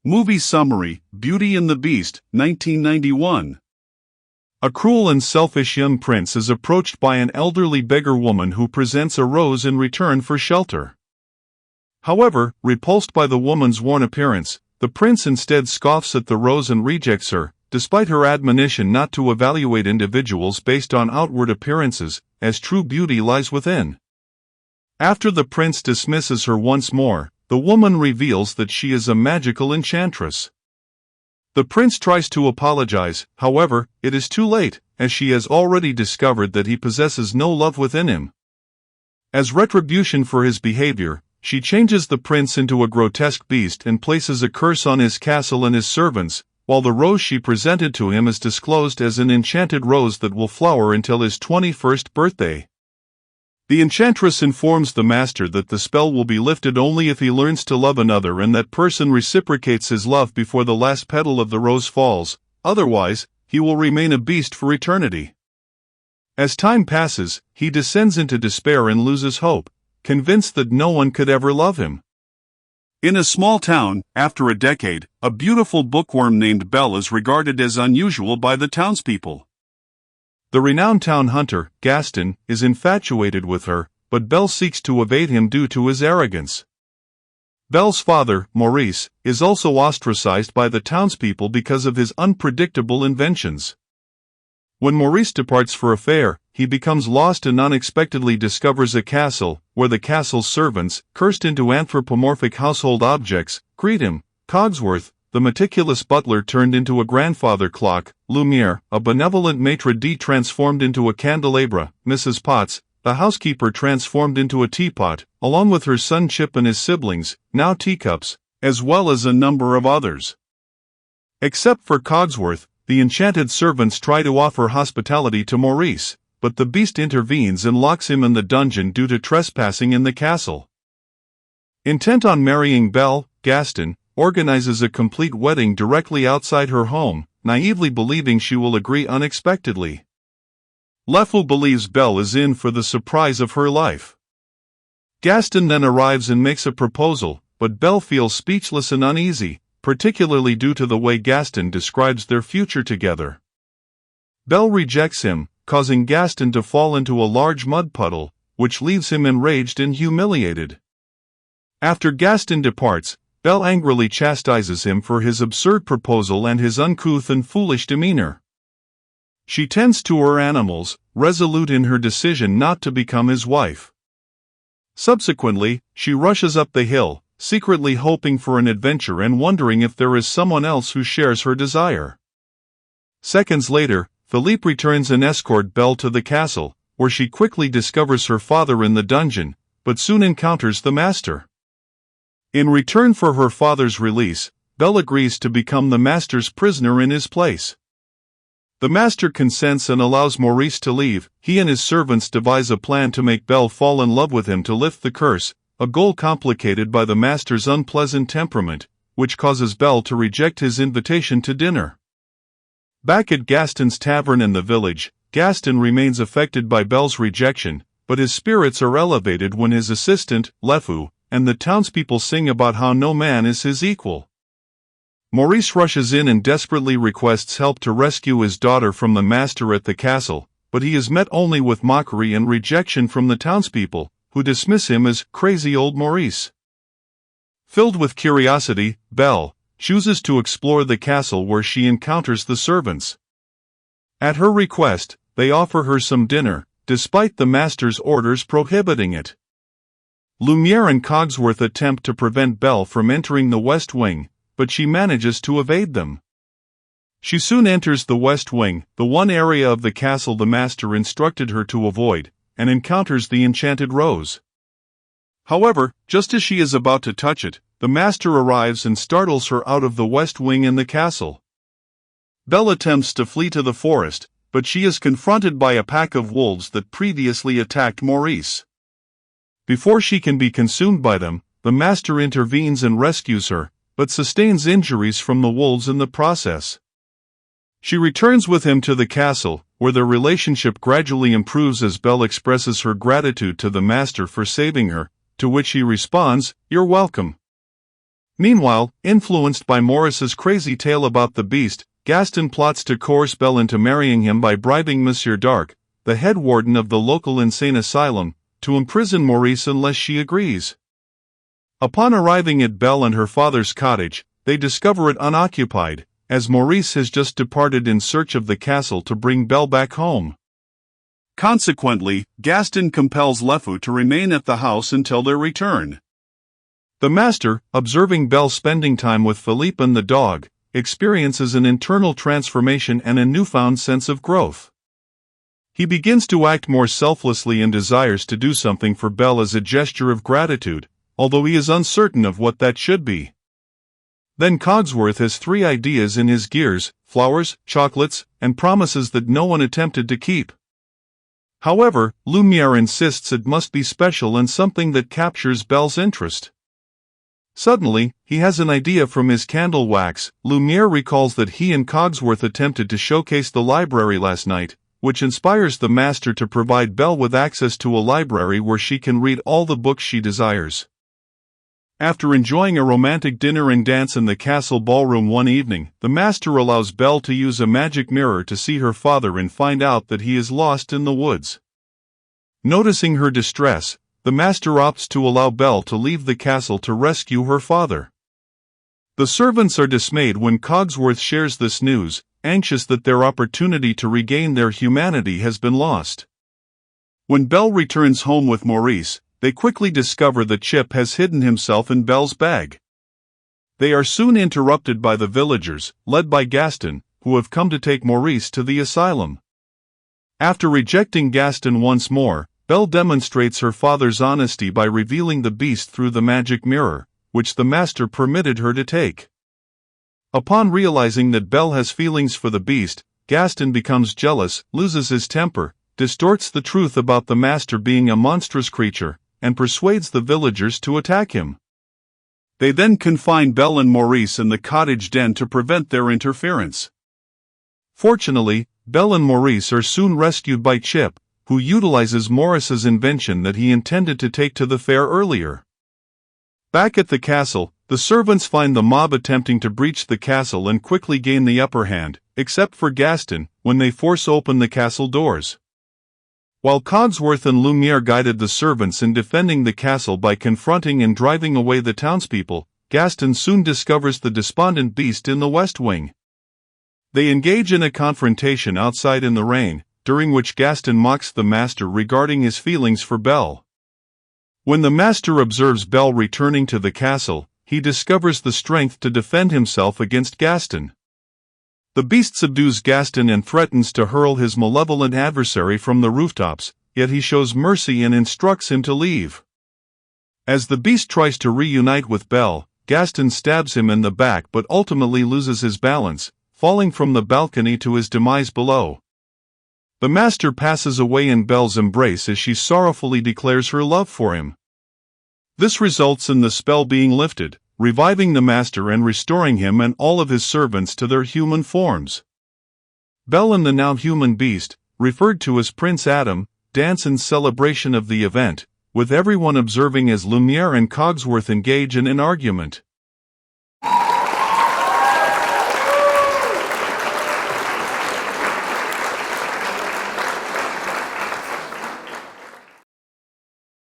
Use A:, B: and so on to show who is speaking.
A: Movie summary: Beauty and the Beast, 1991. A cruel and selfish young prince is approached by an elderly beggar woman who presents a rose in return for shelter. However, repulsed by the woman's worn appearance, the prince instead scoffs at the rose and rejects her, despite her admonition not to evaluate individuals based on outward appearances, as true beauty lies within. After the prince dismisses her once more, the woman reveals that she is a magical enchantress. The prince tries to apologize, however, it is too late, as she has already discovered that he possesses no love within him. As retribution for his behavior, she changes the prince into a grotesque beast and places a curse on his castle and his servants, while the rose she presented to him is disclosed as an enchanted rose that will flower until his 21st birthday. The enchantress informs the master that the spell will be lifted only if he learns to love another and that person reciprocates his love before the last petal of the rose falls, otherwise, he will remain a beast for eternity. As time passes, he descends into despair and loses hope, convinced that no one could ever love him. In a small town, after a decade, a beautiful bookworm named Belle is regarded as unusual by the townspeople. The renowned town hunter, Gaston, is infatuated with her, but Belle seeks to evade him due to his arrogance. Belle's father, Maurice, is also ostracized by the townspeople because of his unpredictable inventions. When Maurice departs for a fair, he becomes lost and unexpectedly discovers a castle, where the castle's servants, cursed into anthropomorphic household objects, greet him. Cogsworth, the meticulous butler turned into a grandfather clock, Lumiere, a benevolent maitre d' transformed into a candelabra, Mrs. Potts, the housekeeper transformed into a teapot, along with her son Chip and his siblings, now teacups, as well as a number of others. Except for Cogsworth, the enchanted servants try to offer hospitality to Maurice, but the beast intervenes and locks him in the dungeon due to trespassing in the castle. Intent on marrying Belle, Gaston organizes a complete wedding directly outside her home, naively believing she will agree unexpectedly. LeFou believes Belle is in for the surprise of her life. Gaston then arrives and makes a proposal, but Belle feels speechless and uneasy, particularly due to the way Gaston describes their future together. Belle rejects him, causing Gaston to fall into a large mud puddle, which leaves him enraged and humiliated. After Gaston departs, Belle angrily chastises him for his absurd proposal and his uncouth and foolish demeanor. She tends to her animals, resolute in her decision not to become his wife. Subsequently, she rushes up the hill, secretly hoping for an adventure and wondering if there is someone else who shares her desire. Seconds later, Philippe returns and escorts Belle to the castle, where she quickly discovers her father in the dungeon, but soon encounters the master. In return for her father's release, Belle agrees to become the master's prisoner in his place. The master consents and allows Maurice to leave. He and his servants devise a plan to make Belle fall in love with him to lift the curse, a goal complicated by the master's unpleasant temperament, which causes Belle to reject his invitation to dinner. Back at Gaston's tavern in the village, Gaston remains affected by Belle's rejection, but his spirits are elevated when his assistant, LeFou, and the townspeople sing about how no man is his equal. Maurice rushes in and desperately requests help to rescue his daughter from the master at the castle, but he is met only with mockery and rejection from the townspeople, who dismiss him as crazy old Maurice. Filled with curiosity, Belle chooses to explore the castle where she encounters the servants. At her request, they offer her some dinner, despite the master's orders prohibiting it. Lumiere and Cogsworth attempt to prevent Belle from entering the West Wing, but she manages to evade them. She soon enters the West Wing, the one area of the castle the master instructed her to avoid, and encounters the enchanted rose. However, just as she is about to touch it, the master arrives and startles her out of the West Wing in the castle. Belle attempts to flee to the forest, but she is confronted by a pack of wolves that previously attacked Maurice. Before she can be consumed by them, the master intervenes and rescues her, but sustains injuries from the wolves in the process. She returns with him to the castle, where their relationship gradually improves as Belle expresses her gratitude to the master for saving her, to which he responds, "You're welcome." Meanwhile, influenced by Maurice's crazy tale about the beast, Gaston plots to coerce Belle into marrying him by bribing Monsieur Dark, the head warden of the local insane asylum, to imprison Maurice unless she agrees. Upon arriving at Belle and her father's cottage, they discover it unoccupied, as Maurice has just departed in search of the castle to bring Belle back home. Consequently, Gaston compels LeFou to remain at the house until their return. The master, observing Belle spending time with Philippe and the dog, experiences an internal transformation and a newfound sense of growth. He begins to act more selflessly and desires to do something for Belle as a gesture of gratitude, although he is uncertain of what that should be. Then Cogsworth has 3 ideas in his gears: flowers, chocolates, and promises that no one attempted to keep. However, Lumiere insists it must be special and something that captures Belle's interest. Suddenly, he has an idea from his candle wax. Lumiere recalls that he and Cogsworth attempted to showcase the library last night, which inspires the master to provide Belle with access to a library where she can read all the books she desires. After enjoying a romantic dinner and dance in the castle ballroom one evening, the master allows Belle to use a magic mirror to see her father and find out that he is lost in the woods. Noticing her distress, the master opts to allow Belle to leave the castle to rescue her father. The servants are dismayed when Cogsworth shares this news, anxious that their opportunity to regain their humanity has been lost. When Belle returns home with Maurice, they quickly discover that Chip has hidden himself in Belle's bag. They are soon interrupted by the villagers, led by Gaston, who have come to take Maurice to the asylum. After rejecting Gaston once more, Belle demonstrates her father's honesty by revealing the beast through the magic mirror, which the master permitted her to take. Upon realizing that Belle has feelings for the beast, Gaston becomes jealous, loses his temper, distorts the truth about the master being a monstrous creature, and persuades the villagers to attack him. They then confine Belle and Maurice in the cottage den to prevent their interference. Fortunately, Belle and Maurice are soon rescued by Chip, who utilizes Maurice's invention that he intended to take to the fair earlier. Back at the castle, the servants find the mob attempting to breach the castle and quickly gain the upper hand, except for Gaston, when they force open the castle doors. While Cogsworth and Lumiere guided the servants in defending the castle by confronting and driving away the townspeople, Gaston soon discovers the despondent beast in the West Wing. They engage in a confrontation outside in the rain, during which Gaston mocks the master regarding his feelings for Belle. When the master observes Belle returning to the castle, he discovers the strength to defend himself against Gaston. The beast subdues Gaston and threatens to hurl his malevolent adversary from the rooftops, yet he shows mercy and instructs him to leave. As the beast tries to reunite with Belle, Gaston stabs him in the back but ultimately loses his balance, falling from the balcony to his demise below. The master passes away in Belle's embrace as she sorrowfully declares her love for him. This results in the spell being lifted, reviving the master and restoring him and all of his servants to their human forms. Belle and the now human beast, referred to as Prince Adam, dance in celebration of the event, with everyone observing as Lumiere and Cogsworth engage in an argument.